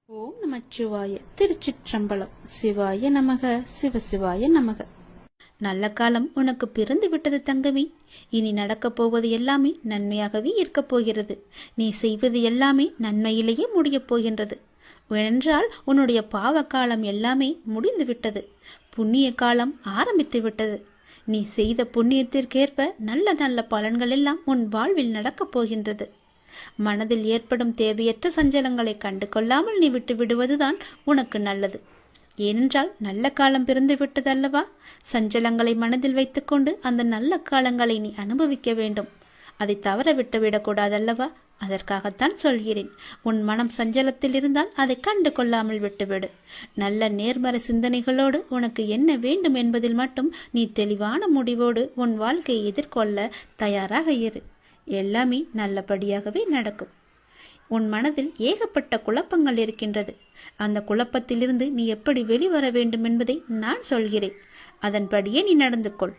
ஓம் நமச்சிவாய. திருச்சிற்றம்பலம். சிவாய நமக, சிவசிவாய நமக. நல்ல காலம் உனக்கு பிறந்து விட்டது தங்கமி. இனி நடக்கப் போவது எல்லாமே நன்மையாகவே இருக்கப் போகிறது. நீ செய்வது எல்லாமே நன்மையிலேயே முடியப் போகின்றது. ஏனென்றால் உன்னுடைய பாவ காலம் எல்லாமே முடிந்து விட்டது. புண்ணிய காலம் ஆரம்பித்து விட்டது. நீ செய்த புண்ணியத்திற்கேற்ப நல்ல நல்ல பலன்கள் எல்லாம் உன் வாழ்வில் நடக்கப் போகின்றது. மனதில் ஏற்படும் தேவையற்ற சஞ்சலங்களை கண்டு கொள்ளாமல் நீ விட்டு விடுவதுதான் உனக்கு நல்லது. ஏனென்றால் நல்ல காலம் பிறந்து விட்டதல்லவா? சஞ்சலங்களை மனதில் வைத்துக்கொண்டு அந்த நல்ல காலங்களை நீ அனுபவிக்க வேண்டும். அதை தவற விட்டு விடக்கூடாதல்லவா? அதற்காகத்தான் சொல்கிறேன். உன் மனம் சஞ்சலத்தில் இருந்தால் அதை கண்டு கொள்ளாமல் விட்டுவிடு. நல்ல நேர்மறை சிந்தனைகளோடு உனக்கு என்ன வேண்டும் என்பதில் மட்டும் நீ தெளிவான முடிவோடு உன் வாழ்க்கையை எதிர்கொள்ள தயாராக இரு. எல்லாமே நல்லபடியாகவே நடக்கும். உன் மனதில் ஏகப்பட்ட குழப்பங்கள் இருக்கின்றது. அந்த குழப்பத்திலிருந்து நீ எப்படி வெளிவர வேண்டும் என்பதை நான் சொல்கிறேன். அதன்படியே நீ நடந்து கொள்.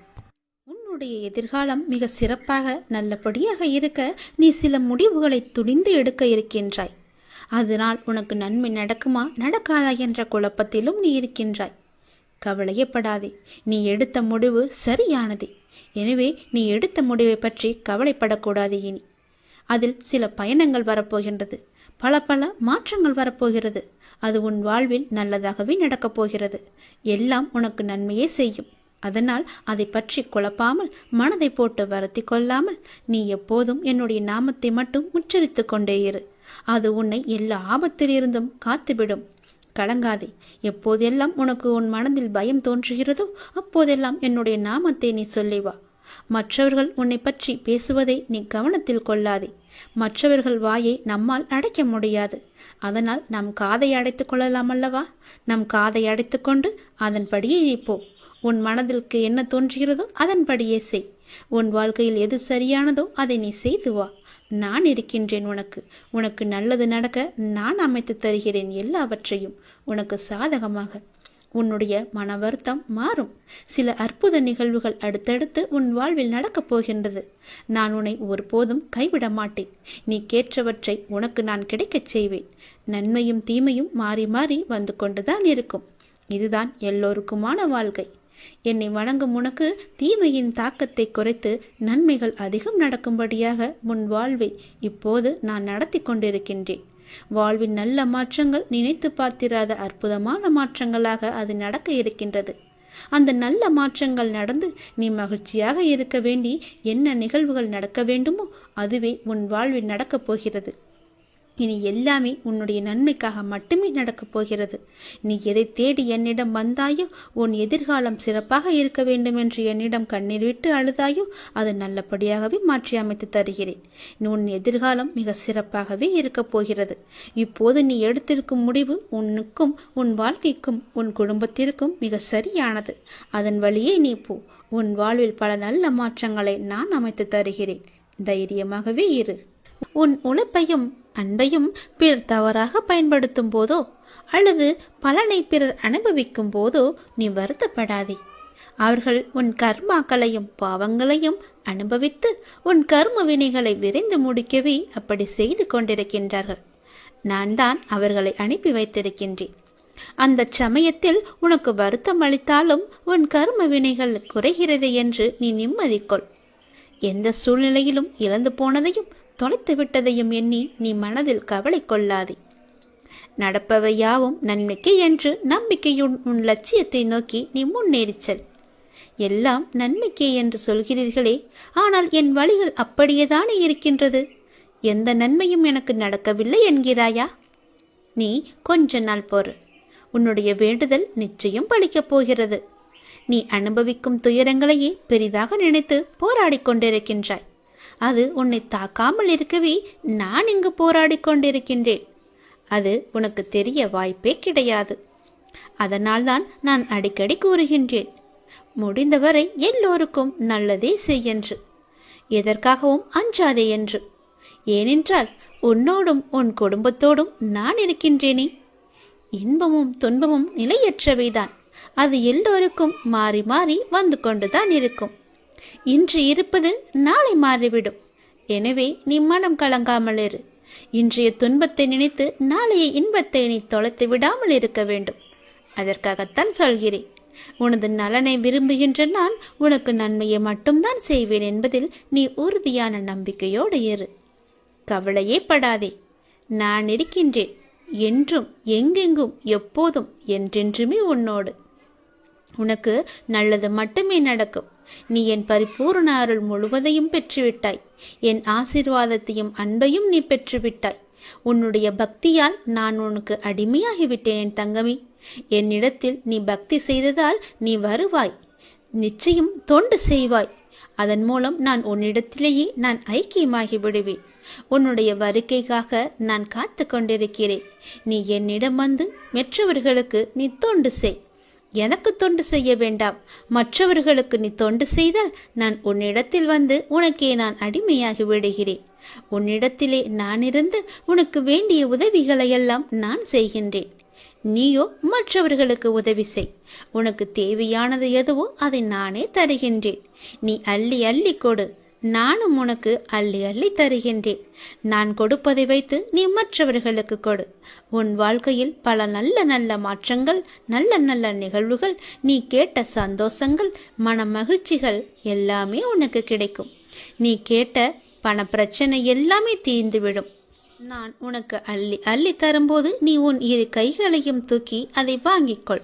உன்னுடைய எதிர்காலம் மிக சிறப்பாக நல்லபடியாக இருக்க நீ சில முடிவுகளை துணிந்து எடுக்க இருக்கின்றாய். அதனால் உனக்கு நன்மை நடக்குமா நடக்காதா என்ற குழப்பத்திலும் நீ இருக்கின்றாய். கவலையப்படாதே. நீ எடுத்த முடிவு சரியானது. எனவே நீ எடுத்த முடிவை பற்றி கவலைப்படக்கூடாது. இனி அதில் சில பயணங்கள் வரப்போகின்றது. பல மாற்றங்கள் வரப்போகிறது. அது உன் வாழ்வில் நல்லதாகவே நடக்கப் போகிறது. எல்லாம் உனக்கு நன்மையே செய்யும். அதனால் அதை பற்றி குழப்பாமல், மனதை போட்டு வருத்தி கொள்ளாமல் நீ எப்போதும் என்னுடைய நாமத்தை மட்டும் உச்சரித்து கொண்டே இரு. அது உன்னை எல்லா ஆபத்திலிருந்தும் காத்துவிடும். கலங்காதே. எப்போதெல்லாம் உனக்கு உன் மனதில் பயம் தோன்றுகிறதோ அப்போதெல்லாம் என்னுடைய நாமத்தை நீ சொல்லி வா. மற்றவர்கள் உன்னை பற்றி பேசுவதை நீ கவனத்தில் கொள்ளாதே. மற்றவர்கள் வாயை நம்மால் அடைக்க முடியாது. அதனால் நம் காதை அடைத்துக் கொள்ளலாம் அல்லவா? நம் காதை அடைத்து கொண்டு அதன்படியே நீ போ. உன் மனதிற்கு என்ன தோன்றுகிறதோ அதன்படியே செய். உன் வாழ்க்கையில் எது சரியானதோ அதை நீ செய்து வா. நான் இருக்கின்றேன். உனக்கு நல்லது நடக்க நான் அமைத்து தருகிறேன். எல்லாவற்றையும் உனக்கு சாதகமாக. உன்னுடைய மன வருத்தம் மாறும். சில அற்புத நிகழ்வுகள் அடுத்தடுத்து உன் வாழ்வில் நடக்கப் போகின்றது. நான் உன்னை ஒருபோதும் கைவிட மாட்டேன். நீ கேட்டவற்றை உனக்கு நான் கிடைக்கச் செய்வேன். நன்மையும் தீமையும் மாறி மாறி வந்து கொண்டுதான் இருக்கும். இதுதான் எல்லோருக்குமான வாழ்க்கை. என்னை வணங்கும் உனக்கு தீமையின் தாக்கத்தை குறைத்து நன்மைகள் அதிகம் நடக்கும்படியாக உன் வாழ்வை இப்போது நான் நடத்தி கொண்டிருக்கின்றேன். வாழ்வின் நல்ல மாற்றங்கள் நினைத்து பார்த்திராத அற்புதமான மாற்றங்களாக அது நடக்க இருக்கின்றது. அந்த நல்ல மாற்றங்கள் நடந்து நீ மகிழ்ச்சியாக இருக்க வேண்டி என்ன நிகழ்வுகள் நடக்க வேண்டுமோ அதுவே உன் வாழ்வில் நடக்கப் போகிறது. இனி எல்லாமே உன்னுடைய நன்மைக்காக மட்டுமே நடக்கப் போகிறது. நீ எதை தேடி என்னிடம் வந்தாயோ, உன் எதிர்காலம் சிறப்பாக இருக்க வேண்டும் என்று என்னிடம் கண்ணீர் விட்டு அழுதாயோ அது நல்லபடியாகவே மாற்றி அமைத்து தருகிறேன். உன் எதிர்காலம் மிக சிறப்பாகவே இருக்கப் போகிறது. இப்போது நீ எடுத்திருக்கும் முடிவு உன்னுக்கும் உன் வாழ்க்கைக்கும் உன் குடும்பத்திற்கும் மிக சரியானது. அதன் வழியே நீ போ. உன் வாழ்வில் பல நல்ல மாற்றங்களை நான் அமைத்து தருகிறேன். தைரியமாகவே இரு. உன் உழைப்பையும் அன்பையும் பிறர் தவறாக பயன்படுத்தும் போதோ அல்லது பலனை பிறர் அனுபவிக்கும் போதோ நீ வருத்தப்படாதே. அவர்கள் உன் கர்மாக்களையும் பாவங்களையும் அனுபவித்து உன் கர்ம வினைகளை விரைந்து முடிக்கவே அப்படி செய்து கொண்டிருக்கின்றார்கள். நான் தான் அவர்களை அனுப்பி வைத்திருக்கின்றேன். அந்த சமயத்தில் உனக்கு வருத்தம் அளித்தாலும் உன் கர்ம வினைகள் குறைகிறது என்று நீ நிம்மதி கொள். எந்த சூழ்நிலையிலும் இழந்து போனதையும் தொலைத்து விட்டதையும் எண்ணி நீ மனதில் கவலை கொள்ளாதே. நடப்பவை யாவும் நன்மைக்கு என்று நம்பிக்கையுன் உன் லட்சியத்தை நோக்கி நீ முன்னேறிச் செல். எல்லாம் நன்மைக்கே என்று சொல்கிறீர்களே, ஆனால் என் வழிகள் அப்படியேதானே இருக்கின்றது. எந்த நன்மையும் எனக்கு நடக்கவில்லை என்கிறாயா? நீ கொஞ்ச நாள் பொறு. உன்னுடைய வேண்டுதல் நிச்சயம் பலிக்கப் போகிறது. நீ அனுபவிக்கும் துயரங்களையே பெரிதாக நினைத்து போராடி கொண்டிருக்கின்றாய். அது உன்னை தாக்காமல் இருக்கவே நான் இங்கு போராடி கொண்டிருக்கின்றேன். அது உனக்கு தெரிய வாய்ப்பே கிடையாது. அதனால்தான் நான் அடிக்கடி கூறுகின்றேன், முடிந்தவரை எல்லோருக்கும் நல்லதே செய்யென்று, எதற்காகவும் அஞ்சாதே என்று. ஏனென்றால் உன்னோடும் உன் குடும்பத்தோடும் நான் இருக்கின்றேனே. இன்பமும் துன்பமும் நிலையற்றவைதான். அது எல்லோருக்கும் மாறி மாறி வந்து கொண்டுதான் இருக்கும். இன்று இருப்பது நாளை மாறிவிடும். எனவே நீ மனம் கலங்காமல் இரு. இன்றைய துன்பத்தை நினைத்து நாளைய இன்பத்தை நீ தொலைத்து விடாமல் இருக்க வேண்டும். அதற்காகத்தான் சொல்கிறேன். உனது நலனை விரும்புகின்ற நான் உனக்கு நன்மையை மட்டும்தான் செய்வேன் என்பதில் நீ உறுதியான நம்பிக்கையோடு இரு. கவலையே படாதே. நான் இருக்கின்றேன். என்றும், எங்கெங்கும், எப்போதும், என்றென்றுமே உன்னோடு. உனக்கு நல்லது மட்டுமே நடக்கும். நீ என் பரிபூர்ண அருள் முழுவதையும் பெற்றுவிட்டாய். என் ஆசீர்வாதத்தையும் அன்பையும் நீ பெற்றுவிட்டாய். உன்னுடைய பக்தியால் நான் உனக்கு அடிமையாகிவிட்டேன் என் தங்கமி. என்னிடத்தில் நீ பக்தி செய்ததால் நீ வருவாய். நிச்சயம் தொண்டு செய்வாய். அதன் மூலம் நான் உன்னிடத்திலேயே நான் ஐக்கியமாகி விடுவேன். உன்னுடைய வருகைக்காக நான் காத்து கொண்டிருக்கிறேன். நீ என்னிடம் வந்து மற்றவர்களுக்கு நீ தொண்டு செய். எனக்கு தொண்டு செய்ய வேண்டாம். மற்றவர்களுக்கு நீ தொண்டு செய்தால் நான் உன்னிடத்தில் வந்து உனக்கே நான் அடிமையாகி விடுகிறேன். உன்னிடத்திலே நான் இருந்து உனக்கு வேண்டிய உதவிகளையெல்லாம் நான் செய்கின்றேன். நீயோ மற்றவர்களுக்கு உதவி செய். உனக்கு தேவையானது எதுவோ அதை நானே தருகின்றேன். நீ அள்ளி அள்ளி கொடு. நானும் உனக்கு அள்ளி அள்ளி தருகின்றேன். நான் கொடுப்பதை வைத்து நீ மற்றவர்களுக்கு கொடு. உன் வாழ்க்கையில் பல நல்ல நல்ல மாற்றங்கள், நல்ல நல்ல நிகழ்வுகள், நீ கேட்ட சந்தோஷங்கள், மன மகிழ்ச்சிகள் எல்லாமே உனக்கு கிடைக்கும். நீ கேட்ட பண பிரச்சனை எல்லாமே தீர்ந்துவிடும். நான் உனக்கு அள்ளி அள்ளி தரும்போது நீ உன் இரு கைகளையும் தூக்கி அதை வாங்கிக்கொள்.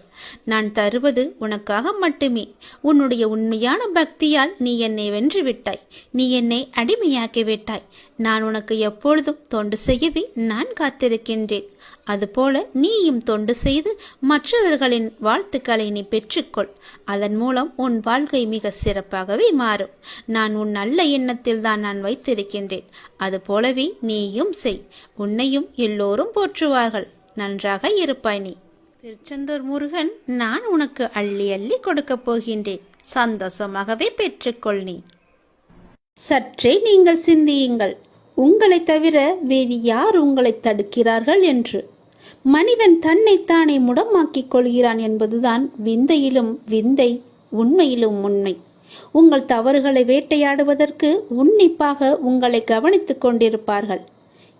நான் தருவது உனக்காக மட்டுமே. உன்னுடைய உண்மையான பக்தியால் நீ என்னை வென்று விட்டாய். நீ என்னை அடிமையாக்கி விட்டாய். நான் உனக்கு எப்பொழுதும் தொண்டு செய்யவே நான் காத்திருக்கின்றேன். அதுபோல நீயும் தொண்டு செய்து மற்றவர்களின் வாழ்த்துக்களை நீ பெற்றுக்கொள். அதன் மூலம் உன் வாழ்க்கை மிக சிறப்பாகவே மாறும். நான் உன் நல்ல எண்ணத்தில் தான் நான் வைத்திருக்கின்றேன். அதுபோலவே நீயும் செய். உன்னையும் எல்லோரும் போற்றுவார்கள். நன்றாக இருப்பாய் நீ. திருச்செந்தூர் முருகன் நான் உனக்கு அள்ளி அள்ளி கொடுக்கப் போகின்றேன். சந்தோஷமாகவே பெற்றுக்கொள் நீ. சற்றே நீங்கள் சிந்தியுங்கள். உங்களை தவிர வேறு யார் உங்களை தடுக்கிறார்கள் என்று. மனிதன் தன்னைத்தானே முடமாக்கிக் கொள்கிறான் என்பதுதான் விந்தையிலும் விந்தை, உண்மையிலும் உண்மை. உங்கள் தவறுகளை வேட்டையாடுவதற்கு உன்னிப்பாக உங்களை கவனித்துக் கொண்டிருப்பார்கள்.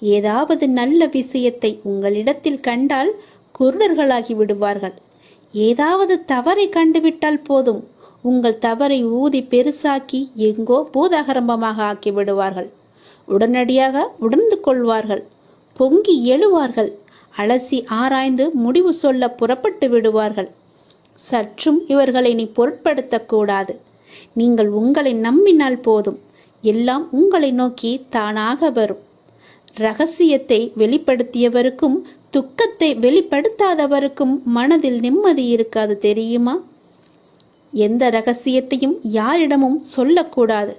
ஏதாவது நல்ல விஷயத்தை உங்களிடத்தில் கண்டால் குருடர்களாகி விடுவார்கள். ஏதாவது தவறை கண்டுவிட்டால் போதும், உங்கள் தவறை ஊதி பெருசாக்கி எங்கோ பூதாகரம்பமாக ஆக்கி விடுவார்கள். உடனடியாக உணர்ந்து கொள்வார்கள். பொங்கி எழுவார்கள். அலசி ஆராய்ந்து முடிவு சொல்ல புறப்பட்டு விடுவார்கள். சற்றும் இவர்களை நீ பொருட்படுத்தக்கூடாது. நீங்கள் உங்களை நம்பினால் போதும், எல்லாம் உங்களை நோக்கி தானாக வரும். ரகசியத்தை வெளிப்படுத்தியவருக்கும் துக்கத்தை வெளிப்படுத்தாதவருக்கும் மனதில் நிம்மதி இருக்காது தெரியுமா? எந்த ரகசியத்தையும் யாரிடமும் சொல்லக்கூடாது.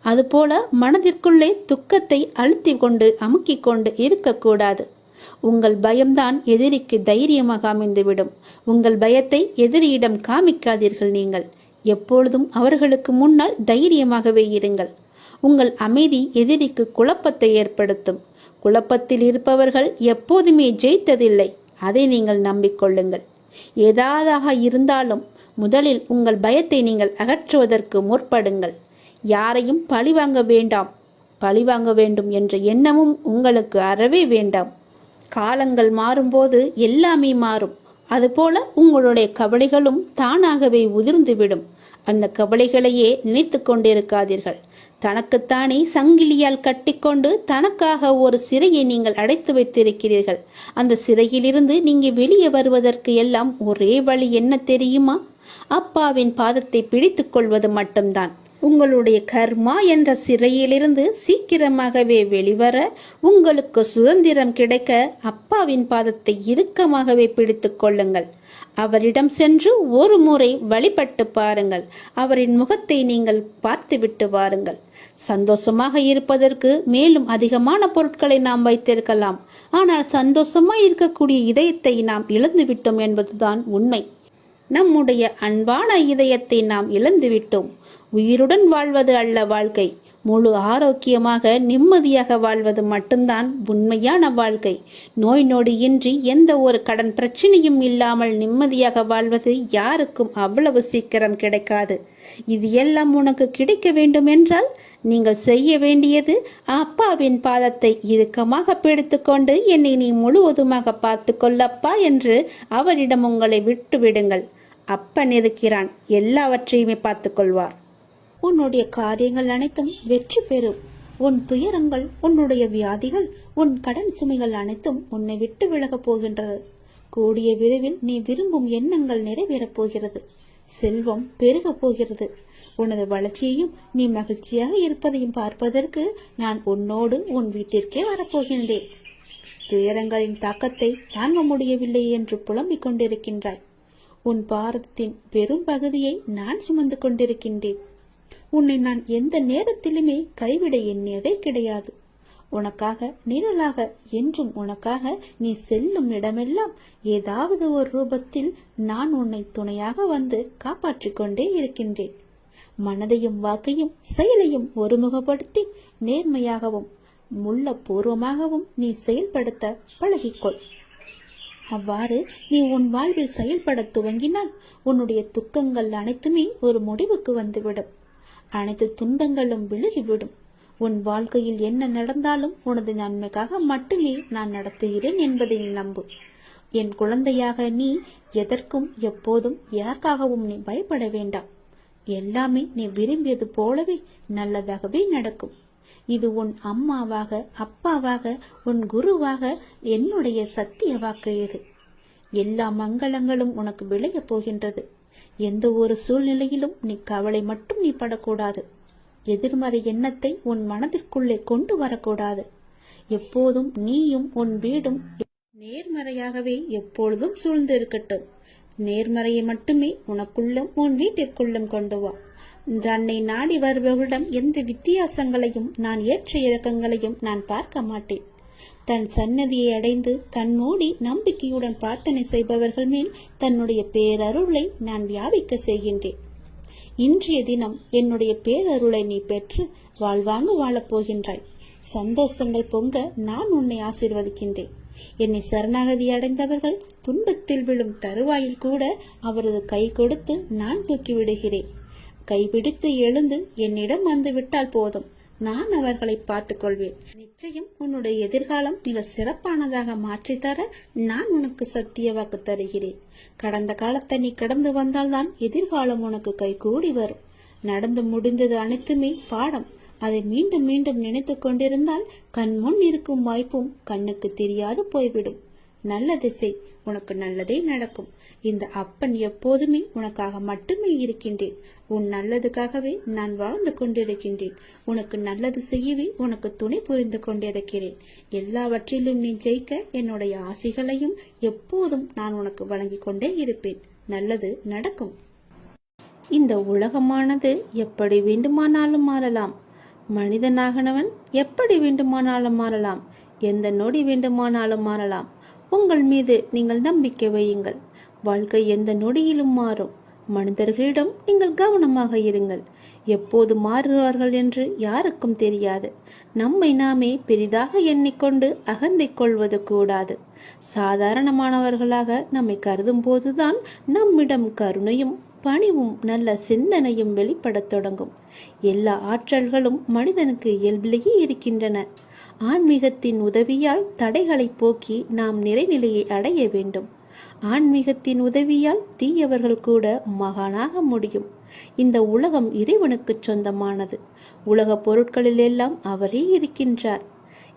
அதுபோல மனதிற்குள்ளே துக்கத்தை அழுத்தி கொண்டு அமுக்கிக் கொண்டு இருக்கக்கூடாது. உங்கள் பயம்தான் எதிரிக்கு தைரியமாக அமைந்துவிடும். உங்கள் பயத்தை எதிரியிடம் காமிக்காதீர்கள். நீங்கள் எப்பொழுதும் அவர்களுக்கு முன்னால் தைரியமாகவே இருங்கள். உங்கள் அமைதி எதிரிக்கு குழப்பத்தை ஏற்படுத்தும். குழப்பத்தில் இருப்பவர்கள் எப்போதுமே ஜெயித்ததில்லை. அதை நீங்கள் நம்பிக்கொள்ளுங்கள். ஏதாவதாக இருந்தாலும் முதலில் உங்கள் பயத்தை நீங்கள் அகற்றுவதற்கு முற்படுங்கள். யாரையும் பழிவாங்க வேண்டாம். பழிவாங்க வேண்டும் என்ற எண்ணமும் உங்களுக்கு அறவே வேண்டாம். காலங்கள் மாறும்போது எல்லாமே மாறும். அதுபோல உங்களுடைய கவலைகளும் தானாகவே உதிர்ந்துவிடும். அந்த கவலைகளையே நினைத்து கொண்டிருக்காதீர்கள். தனக்குத்தானே சங்கிலியால் கட்டிக்கொண்டு தனக்காக ஒரு சிறையை நீங்கள் அடைத்து வைத்திருக்கிறீர்கள். அந்த சிறையிலிருந்து நீங்கள் வெளியே வருவதற்கு எல்லாம் ஒரே வழி என்ன தெரியுமா? அப்பாவின் பாதத்தை பிடித்துக் கொள்வது மட்டும்தான். உங்களுடைய கர்மா என்ற சிறையிலிருந்து சீக்கிரமாகவே வெளிவர, உங்களுக்கு சுதந்திரம் கிடைக்க அப்பாவின் பாதத்தை இறுக்கமாகவே பிடித்துக் கொள்ளுங்கள். அவரிடம் சென்று ஒரு முறை வழிபட்டு பாருங்கள். அவரின் முகத்தை நீங்கள் பார்த்துவிட்டு வாருங்கள். சந்தோஷமாக இருப்பதற்கு மேலும் அதிகமான பொருட்களை நாம் வைத்திருக்கலாம். ஆனால் சந்தோஷமாய் இருக்கக்கூடிய இதயத்தை நாம் இழந்துவிட்டோம் என்பதுதான் உண்மை. நம்முடைய அன்பான இதயத்தை நாம் இழந்துவிட்டோம். உயிருடன் வாழ்வது அல்ல வாழ்க்கை, முழு ஆரோக்கியமாக நிம்மதியாக வாழ்வது மட்டும்தான் உண்மையான வாழ்க்கை. நோய் நொடியின்றி எந்த ஒரு கடன் பிரச்சனையும் இல்லாமல் நிம்மதியாக வாழ்வது யாருக்கும் அவ்வளவு சீக்கிரம் கிடைக்காது. இது எல்லாம் உனக்கு கிடைக்க வேண்டும் என்றால் நீங்கள் செய்ய வேண்டியது அப்பாவின் பாதத்தை இறுக்கமாக பிடித்துக்கொண்டு என்னை நீ முழுவதுமாக பார்த்து கொள்ளப்பா என்று அவரிடம் உங்களை விட்டு விடுங்கள். அப்பன் இருக்கிறான், எல்லாவற்றையுமே பார்த்து கொள்வார். உன்னுடைய காரியங்கள் அனைத்தும் வெற்றி பெறும். உன் துயரங்கள், உன்னுடைய வியாதிகள், உன் கடன் சுமைகள் அனைத்தும் உன்னை விட்டு விலகப் போகின்றது. கூடிய விரைவில் நீ விரும்பும் எண்ணங்கள் நிறைவேறப் போகிறது. செல்வம் பெருகப் போகிறது. உனது வளர்ச்சியையும் நீ மகிழ்ச்சியாக இருப்பதையும் பார்ப்பதற்கு நான் உன்னோடு உன் வீட்டிற்கே வரப்போகின்றேன். துயரங்களின் தாக்கத்தை தாங்க முடியவில்லை என்று புலம்பிக் கொண்டிருக்கின்றாய். உன் பாரதத்தின் பெரும் பகுதியை நான் சுமந்து கொண்டிருக்கின்றேன். உன்னை நான் எந்த நேரத்திலுமே கைவிட எண்ணியதே கிடையாது. உனக்காக நிழலாக, என்றும் உனக்காக நீ செல்லும் இடமெல்லாம் ஏதாவது ஒரு ரூபத்தில் நான் உன்னை துணையாக வந்து காப்பாற்றிக் கொண்டே இருக்கின்றேன். மனதையும் வாக்கையும் செயலையும் ஒருமுகப்படுத்தி நேர்மையாகவும் முள்ளப்பூர்வமாகவும் நீ செயல்படுத்த பழகிக்கொள். அவ்வாறு நீ உன் வாழ்வில் செயல்பட துவங்கினால் உன்னுடைய துக்கங்கள் அனைத்துமே ஒரு முடிவுக்கு வந்துவிடும். அனைத்து துன்பங்களும் விலகிவிடும். உன் வாழ்க்கையில் என்ன நடந்தாலும் உனது நன்மைக்காக மட்டுமே நான் நடத்துகிறேன் என்பதை நம்பு. என் குழந்தையாக நீ எதற்கும் எப்போதும் யாருக்காகவும் நீ பயப்பட வேண்டாம். எல்லாமே நீ விரும்பியது போலவே நல்லதாகவே நடக்கும். இது உன் அம்மாவாக, அப்பாவாக, உன் குருவாக என்னுடைய சத்திய வாக்கு. இது எல்லா மங்களங்களும் உனக்கு விளைய போகின்றது. எந்த ஒரு சூழ்நிலையிலும் நீ கவலை மட்டும் நீ படக்கூடாது. எதிர்மறை எண்ணத்தை உன் மனதிற்குள்ளே கொண்டு வரக்கூடாது. எப்போதும் நீயும் உன் வீடும் நேர்மறையாகவே எப்பொழுதும் சூழ்ந்து இருக்கட்டும். நேர்மறையை மட்டுமே உனக்குள்ளும் உன் வீட்டிற்குள்ளும் கொண்டு வா. தன்னை நாடி வருபவரிடம் எந்த வித்தியாசங்களையும் நான் ஏற்ற இறக்கங்களையும் நான் பார்க்க மாட்டேன். தன் சன்னதியை அடைந்து கண்மூடி நம்பிக்கையுடன் பிரார்த்தனை செய்பவர்கள் மேல் தன்னுடைய பேரருளை நான் வியாபிக்க செய்கின்றேன். இன்றைய தினம் என்னுடைய பேரருளை நீ பெற்று வாழ்வாங்கு வாழப் போகின்றாய். சந்தோஷங்கள் பொங்க நான் உன்னை ஆசீர்வதிக்கின்றேன். என்னை சரணாகதி அடைந்தவர்கள் துன்பத்தில் விழும் தருவாயில் கூட அவரது கை கொடுத்து நான் தூக்கி விடுகிறேன். கைபிடித்து எழுந்து என்னிடம் வந்து விட்டால் போதும், நான் அவர்களை பார்த்துக் கொள்வேன். நிச்சயம் உன்னுடைய எதிர்காலம் மிக சிறப்பானதாக மாற்றித்தர நான் உனக்கு சத்திய வாக்கு தருகிறேன். கடந்த காலத்தை நீ கடந்து வந்தால்தான் எதிர்காலம் உனக்கு கைகூடி வரும். நடந்து முடிந்தது அனைத்துமே பாடம். அதை மீண்டும் மீண்டும் நினைத்து கொண்டிருந்தால் கண்முன் இருக்கும் வாய்ப்பும் கண்ணுக்கு தெரியாது போய்விடும். நல்ல திசை, உனக்கு நல்லதே நடக்கும். இந்த அப்பன் எப்போதுமே உனக்காக மட்டுமே இருக்கின்றேன். உன் நல்லதுக்காகவே நான் வாழ்ந்து கொண்டிருக்கின்றேன். உனக்கு நல்லது செய்யவே உனக்கு துணை புரிந்து கொண்டிருக்கிறேன். எல்லாவற்றிலும் நீ ஜெயிக்க என்னுடைய ஆசைகளையும் எப்போதும் நான் உனக்கு வழங்கி கொண்டே இருப்பேன். நல்லது நடக்கும். இந்த உலகமானது எப்படி வேண்டுமானாலும் மாறலாம். மனிதனாகனவன் எப்படி வேண்டுமானாலும் மாறலாம். எந்த நொடி வேண்டுமானாலும் மாறலாம். உங்கள் மீது நீங்கள் நம்பிக்கை வையுங்கள். வாழ்க்கை எந்த நொடியிலும் மாறும். மனிதர்களிடம் நீங்கள் கவனமாக இருங்கள். எப்போது மாறுவார்கள் என்று யாருக்கும் தெரியாது. நம்மை நாமே பெரிதாக எண்ணிக்கொண்டு அகந்தை கொள்வது கூடாது. சாதாரணமானவர்களாக நம்மை கருதும் போதுதான் நம்மிடம் கருணையும் பணிவும் நல்ல சிந்தனையும் வெளிப்படத் தொடங்கும். எல்லா ஆற்றல்களும் மனிதனுக்கு இயல்பிலேயே இருக்கின்றன. ஆன்மீகத்தின் உதவியால் தடைகளை போக்கி நாம் நிறைநிலையை அடைய வேண்டும். ஆன்மீகத்தின் உதவியால் தீயவர்கள் கூட மகானாக முடியும். இந்த உலகம் இறைவனுக்கு சொந்தமானது. உலக பொருட்களில் எல்லாம் அவரே இருக்கின்றார்.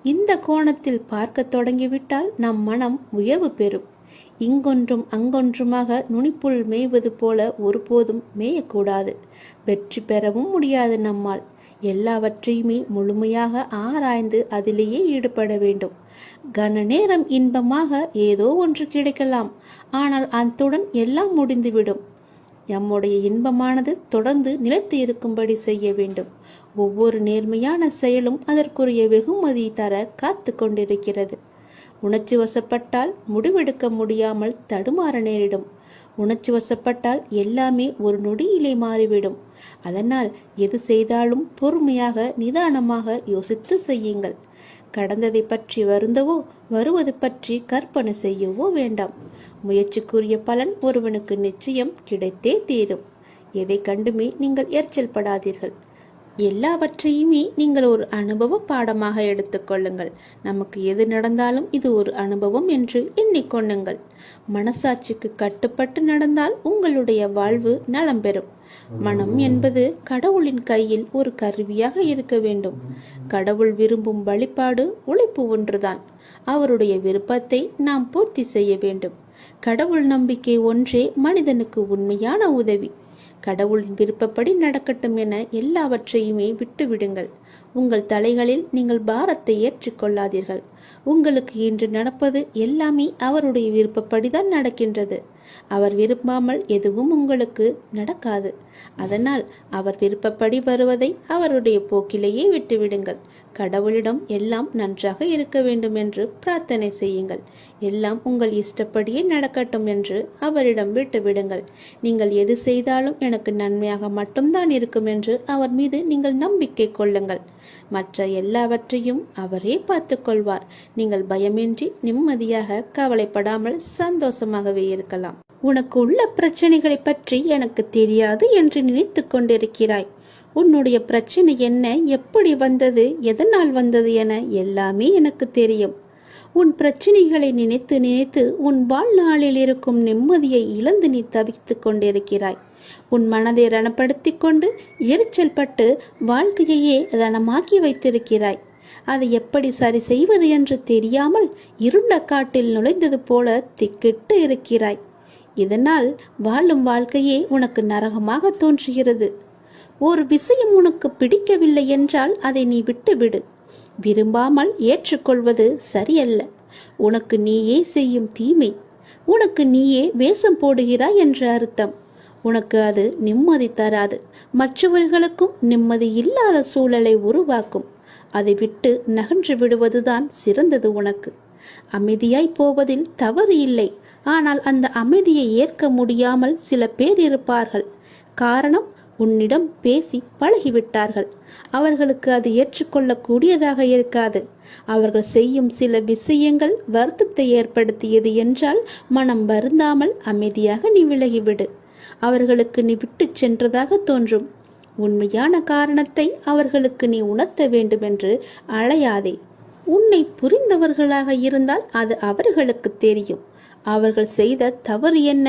இந்த கோணத்தில் பார்க்க தொடங்கிவிட்டால் நம் மனம் உயர்வு பெறும். இங்கொன்றும் அங்கொன்றுமாக நுனிப்புள் மேய்வது போல ஒருபோதும் மேயக்கூடாது. வெற்றி பெறவும் முடியாது நம்மால். எல்லாவற்றையுமே முழுமையாக ஆராய்ந்து அதிலேயே ஈடுபட வேண்டும். கன நேரம் இன்பமாக ஏதோ ஒன்று கிடைக்கலாம். ஆனால் அத்துடன் எல்லாம் முடிந்துவிடும். நம்முடைய இன்பமானது தொடர்ந்து நிலைத்து இருக்கும்படி செய்ய வேண்டும். ஒவ்வொரு நேர்மையான செயலும் அதற்குரிய வெகுமதி தர காத்து கொண்டிருக்கிறது. உணர்ச்சி வசப்பட்டால் முடிவெடுக்க முடியாமல் தடுமாற நேரிடும். உணர்ச்சி வசப்பட்டால் எல்லாமே ஒரு நொடியிலே மாறிவிடும். அதனால் எது செய்தாலும் பொறுமையாக நிதானமாக யோசித்து செய்யுங்கள். கடந்ததை பற்றி வருந்தவோ வருவது பற்றி கற்பனை செய்யவோ வேண்டாம். முயற்சிக்குரிய பலன் ஒருவனுக்கு நிச்சயம் கிடைத்தே தீரும். எதை கண்டுமே நீங்கள் எரிச்சல் படாதீர்கள். எல்லாவற்றையுமே நீங்கள் ஒரு அனுபவ பாடமாக எடுத்துக்கொள்ளுங்கள். நமக்கு எது நடந்தாலும் இது ஒரு அனுபவம் என்று எண்ணிக்கொள்ளுங்கள். மனசாட்சிக்கு கட்டுப்பட்டு நடந்தால் உங்களுடைய வாழ்வு நலம் பெறும். மனம் என்பது கடவுளின் கையில் ஒரு கருவியாக இருக்க வேண்டும். கடவுள் விரும்பும் வழிபாடு உழைப்பு ஒன்றுதான். அவருடைய விருப்பத்தை நாம் பூர்த்தி செய்ய வேண்டும். கடவுள் நம்பிக்கை ஒன்றே மனிதனுக்கு உண்மையான உதவி. கடவுளின் விருப்பப்படி நடக்கட்டும் என எல்லாவற்றையுமே விட்டுவிடுங்கள். உங்கள் தலைகளில் நீங்கள் பாரத்தை ஏற்றுக்கொள்ளாதீர்கள். உங்களுக்கு இன்று நடப்பது எல்லாமே அவருடைய விருப்பப்படிதான் நடக்கின்றது. அவர் விரும்பாமல் எதுவும் உங்களுக்கு நடக்காது. அதனால் அவர் விருப்பப்படி வருவதை அவருடைய போக்கிலேயே விட்டுவிடுங்கள். கடவுளிடம் எல்லாம் நன்றாக இருக்க வேண்டும் என்று பிரார்த்தனை செய்யுங்கள். எல்லாம் உங்கள் இஷ்டப்படியே நடக்கட்டும் என்று அவரிடம் விட்டுவிடுங்கள். நீங்கள் எது செய்தாலும் எனக்கு நன்மையாக மட்டும்தான் இருக்கும் என்று அவர் மீது நீங்கள் நம்பிக்கை கொள்ளுங்கள். மற்ற எல்லாவற்றையும் அவரே பார்த்து கொள்வார். நீங்கள் பயமின்றி நிம்மதியாக கவலைப்படாமல் சந்தோஷமாகவே இருக்கலாம். உனக்கு உள்ள பிரச்சனைகளை பற்றி எனக்கு தெரியாது என்று நினைத்து கொண்டிருக்கிறாய். உன்னுடைய பிரச்சனை என்ன, எப்படி வந்தது, எதனால் வந்தது என எல்லாமே எனக்கு தெரியும். உன் பிரச்சனைகளை நினைத்து நினைத்து உன் வாழ்நாளில் இருக்கும் நிம்மதியை இழந்து நீ தவித்து கொண்டிருக்கிறாய். உன் மனதை ரணப்படுத்தி கொண்டு எரிச்சல் பட்டு வாழ்க்கையையே ரணமாக்கி வைத்திருக்கிறாய். அதை எப்படி சரி செய்வது என்று தெரியாமல் இருண்ட காட்டில் நுழைந்தது போல திக்கிட்டு இருக்கிறாய். இதனால் வாழும் வாழ்க்கையே உனக்கு நரகமாக தோன்றுகிறது. ஒரு விஷயம் உனக்கு பிடிக்கவில்லை என்றால் அதை நீ விட்டுவிடு. விரும்பாமல் ஏற்றுக்கொள்வது சரியல்ல. உனக்கு நீயே செய்யும் தீமை. உனக்கு நீயே வேஷம் போடுகிறாய் என்ற அர்த்தம். உனக்கு அது நிம்மதி தராது. மற்றவர்களுக்கும் நிம்மதி இல்லாத சூழலை உருவாக்கும். அதை விட்டு நகன்று விடுவதுதான் சிறந்தது உனக்கு. அமைதியாய் போவதில் தவறு இல்லை. ஆனால் அந்த அமைதியை ஏற்க முடியாமல் சில பேர் இருப்பார்கள். காரணம், உன்னிடம் பேசி பழகிவிட்டார்கள். அவர்களுக்கு அது ஏற்றுக்கொள்ளக்கூடியதாக இருக்காது. அவர்கள் செய்யும் சில விஷயங்கள் வருத்தத்தை ஏற்படுத்தியது என்றால் மனம் வருந்தாமல் அமைதியாக நீ விலகிவிடு. அவர்களுக்கு நீ விட்டு சென்றதாக தோன்றும். உண்மையான காரணத்தை அவர்களுக்கு நீ உணர்த்த வேண்டுமென்று அலையாதே. உன்னை புரிந்தவர்களாக இருந்தால் அது அவர்களுக்கு தெரியும். அவர்கள் செய்த தவறு என்ன,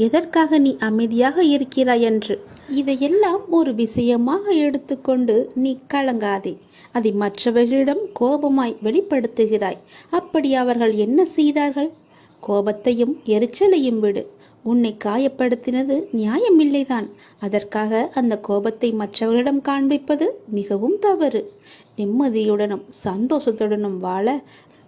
எதற்காக நீ அமைதியாக இருக்கிறாய் என்று. இதையெல்லாம் ஒரு விஷயமாக எடுத்துக்கொண்டு நீ கலங்காதே. அதை மற்றவர்களிடம் கோபமாய் வெளிப்படுத்துகிறாய். அப்படி அவர்கள் என்ன செய்தார்கள்? கோபத்தையும் எரிச்சலையும் விடு. உன்னை காயப்படுத்தினது நியாயமில்லைதான். அதற்காக அந்த கோபத்தை மற்றவர்களிடம் காண்பிப்பது மிகவும் தவறு. நிம்மதியுடனும் சந்தோஷத்துடனும் வாழ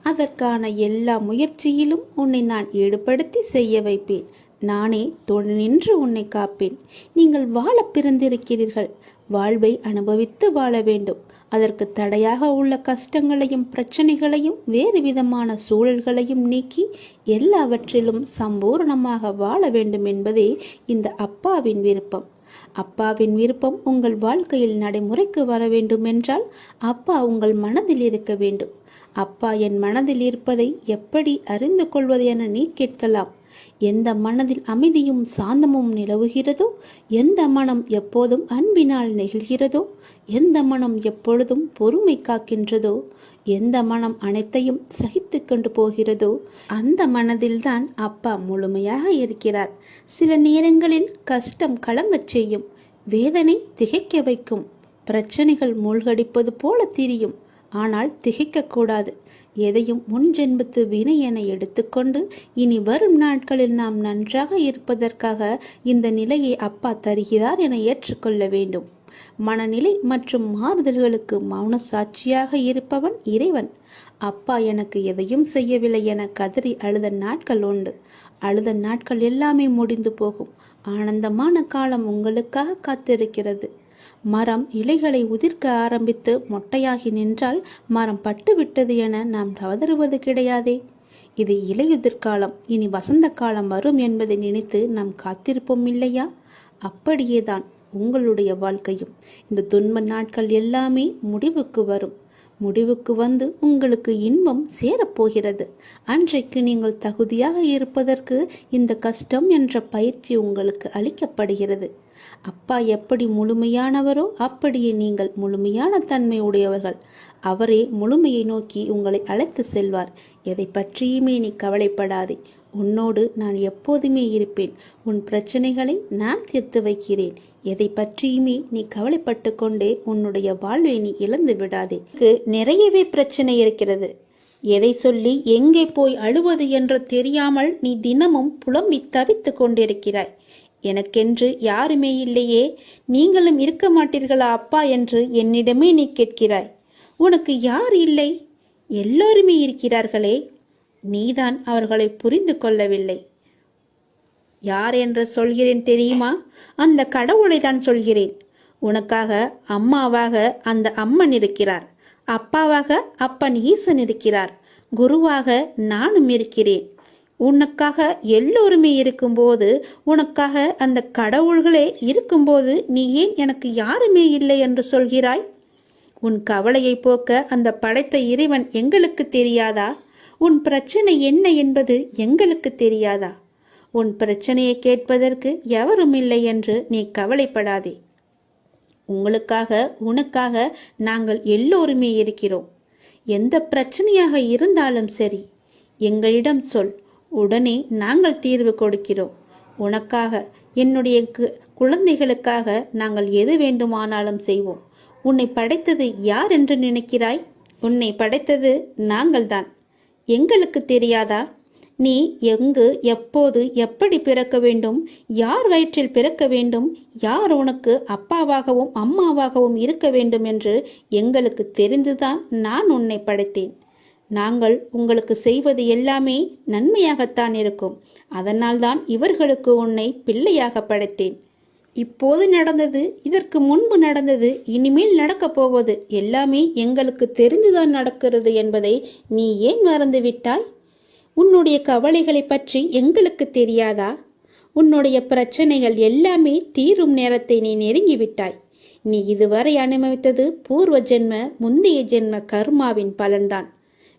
அதற்கான எல்லா முயற்சியிலும் உன்னை நான் ஈடுபடுத்தி செய்ய வைப்பேன். நானே துணை நின்று உன்னை காப்பேன். நீங்கள் வாழ பிறந்திருக்கிறீர்கள். வாழ்வை அனுபவித்து வாழ வேண்டும். அதற்கு தடையாக உள்ள கஷ்டங்களையும் பிரச்சனைகளையும் வேறு விதமான சூழல்களையும் நீக்கி எல்லாவற்றிலும் சம்பூர்ணமாக வாழ வேண்டும் என்பதே இந்த அப்பாவின் விருப்பம். அப்பாவின் விருப்பம் உங்கள் வாழ்க்கையில் நடைமுறைக்கு வர வேண்டும் என்றால் அப்பா உங்கள் மனதில் இருக்க வேண்டும். அப்பா என் மனதில் இருப்பதை எப்படி அறிந்து கொள்வது என நீ கேட்கலாம். எந்த மனதில் அமைதியும் சாந்தமும் நிலவுகிறதோ, எந்த மனம் எப்போதும் அன்பினால் நெகிழ்கிறதோ, எந்த மனம் எப்பொழுதும் பொறுமை காக்கின்றதோ, எந்த மனம் அனைத்தையும் சகித்து கொண்டு போகிறதோ அந்த மனதில்தான் அப்பா முழுமையாக இருக்கிறார். சில நேரங்களில் கஷ்டம் கலங்கச் செய்யும், வேதனை திகைக்க வைக்கும், பிரச்சனைகள் மூழ்கடிப்பது போல தெரியும். ஆனால் திகைக்கக்கூடாது. எதையும் முன் ஜென்மத்து வினை என எடுத்துக்கொண்டு இனி வரும் நாட்களில் நாம் நன்றாக இருப்பதற்காக இந்த நிலையை அப்பா தருகிறார் என ஏற்றுக்கொள்ள வேண்டும். மனநிலை மற்றும் மாறுதல்களுக்கு மௌன சாட்சியாக இருப்பவன் இறைவன். அப்பா எனக்கு எதையும் செய்யவில்லை என கதறி அழுத நாட்கள் உண்டு. அழுத நாட்கள் எல்லாமே முடிந்து போகும். ஆனந்தமான காலம் உங்களுக்காக காத்திருக்கிறது. மரம் இலைகளை உதிர்க்க ஆரம்பித்து மொட்டையாகி நின்றால் மரம் பட்டு விட்டது என நாம் கதறுவது கிடையாதே. இது இலையுதிர் காலம், இனி வசந்த காலம் வரும் என்பதை நினைத்து நாம் காத்திருப்போம் இல்லையா? அப்படியேதான் உங்களுடைய வாழ்க்கையும். இந்த துன்ப நாட்கள் எல்லாமே முடிவுக்கு வரும். முடிவுக்கு வந்து உங்களுக்கு இன்பம் சேரப்போகிறது. அன்றைக்கு நீங்கள் தகுதியாக இருப்பதற்கு இந்த கஷ்டம் என்ற பயிற்சி உங்களுக்கு அளிக்கப்படுகிறது. அப்பா எப்படி முழுமையானவரோ அப்படியே நீங்கள் முழுமையான தன்மை உடையவர்கள். அவரே முழுமையை நோக்கி உங்களை அழைத்து செல்வார். எதை பற்றியுமே நீ கவலைப்படாதே. உன்னோடு நான் எப்போதுமே இருப்பேன். உன் பிரச்சனைகளை நான் தீர்த்து வைக்கிறேன். எதை பற்றியுமே நீ கவலைப்பட்டு கொண்டே உன்னுடைய வாழ்வை நீ இழந்து விடாதே. நிறையவே பிரச்சனை இருக்கிறது. எதை சொல்லி எங்கே போய் அழுவது என்று தெரியாமல் நீ தினமும் புலம்பி தவித்து கொண்டிருக்கிறாய். எனக்கென்று யாருமே இல்லையே, நீங்களும் இருக்க மாட்டீர்களா அப்பா என்று என்னிடமே நீ கேட்கிறாய். உனக்கு யார் இல்லை? எல்லோருமே இருக்கிறார்களே. நீதான் அவர்களை புரிந்து கொள்ளவில்லை. யார் என்று சொல்கிறேன் தெரியுமா? அந்த கடவுளை தான் சொல்கிறேன். உனக்காக அம்மாவாக அந்த அம்மன் இருக்கிறார். அப்பாவாக அப்பன் ஈசன் இருக்கிறார். குருவாக நானும் இருக்கிறேன். உனக்காக எல்லோருமே இருக்கும்போது, உனக்காக அந்த கடவுள்களே இருக்கும்போது நீ ஏன் எனக்கு யாருமே இல்லை என்று சொல்கிறாய்? உன் கவலையை போக்க அந்த படைத்த இறைவன் எங்களுக்கு தெரியாதா? உன் பிரச்சனை என்ன என்பது எங்களுக்கு தெரியாதா? உன் பிரச்சனையை கேட்பதற்கு எவரும் இல்லை என்று நீ கவலைப்படாதே. உங்களுக்காக உனக்காக நாங்கள் எல்லோருமே இருக்கிறோம். எந்த பிரச்சனையாக இருந்தாலும் சரி, எங்களிடம் சொல். உடனே நாங்கள் தீர்வு கொடுக்கிறோம். உனக்காக, என்னுடைய குழந்தைகளுக்காக நாங்கள் எது வேண்டுமானாலும் செய்வோம். உன்னை படைத்தது யார் என்று நினைக்கிறாய்? உன்னை படைத்தது நாங்கள்தான். எங்களுக்கு தெரியாதா? நீ எங்கு, எப்போது, எப்படி பிறக்க வேண்டும், யார் வயிற்றில் பிறக்க வேண்டும், யார் உனக்கு அப்பாவாகவும் அம்மாவாகவும் இருக்க வேண்டும் என்று எங்களுக்கு தெரிந்துதான் நான் உன்னை படைத்தேன். நாங்கள் உங்களுக்கு செய்வது எல்லாமே நன்மையாகத்தான் இருக்கும். அதனால்தான் இவர்களுக்கு உன்னை பிள்ளையாக படைத்தேன். இப்போது நடந்தது, இதற்கு முன்பு நடந்தது, இனிமேல் நடக்கப் போவது எல்லாமே எங்களுக்கு தெரிந்துதான் நடக்கிறது என்பதை நீ ஏன் மறந்துவிட்டாய்? உன்னுடைய கவலைகளை பற்றி எங்களுக்கு தெரியாதா? உன்னுடைய பிரச்சனைகள் எல்லாமே தீரும் நேரத்தை நீ நெருங்கிவிட்டாய். நீ இதுவரை அனுபவித்தது பூர்வ ஜென்ம, முந்தைய ஜென்ம கர்மாவின் பலன்தான்.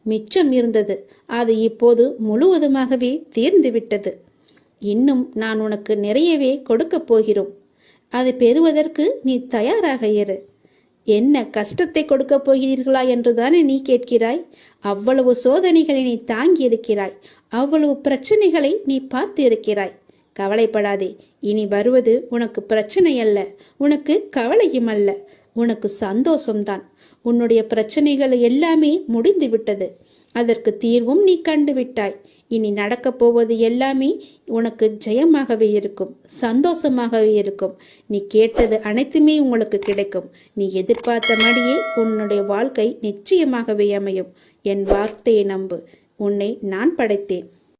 மிச்சம் இருந்தது, அது இப்போது முழுவதுமாகவே தீர்ந்துவிட்டது. இன்னும் நான் உனக்கு நிறையவே கொடுக்கப் போகிறோம். அதை பெறுவதற்கு நீ தயாராக இரு. என்ன கஷ்டத்தை கொடுக்கப் போகிறீர்களா என்றுதானே நீ கேட்கிறாய்? அவ்வளவு சோதனைகளை நீ தாங்கி இருக்கிறாய். அவ்வளவு பிரச்சனைகளை நீ பார்த்து இருக்கிறாய். கவலைப்படாதே. இனி வருவது உனக்கு பிரச்சனை அல்ல, உனக்கு கவலையும் அல்ல, உனக்கு சந்தோஷம்தான். உன்னுடைய பிரச்சனைகள் எல்லாமே முடிந்து விட்டது. அதற்கு தீர்வும் நீ கண்டுவிட்டாய். இனி நடக்கப் போவது எல்லாமே உனக்கு ஜெயமாகவே இருக்கும், சந்தோஷமாகவே இருக்கும். நீ கேட்டது அனைத்துமே உங்களுக்கு கிடைக்கும். நீ எதிர்பார்த்தபடியே உன்னுடைய வாழ்க்கை நிச்சயமாகவே அமையும். என் வார்த்தையை நம்பு. உன்னை நான் படைத்தேன்.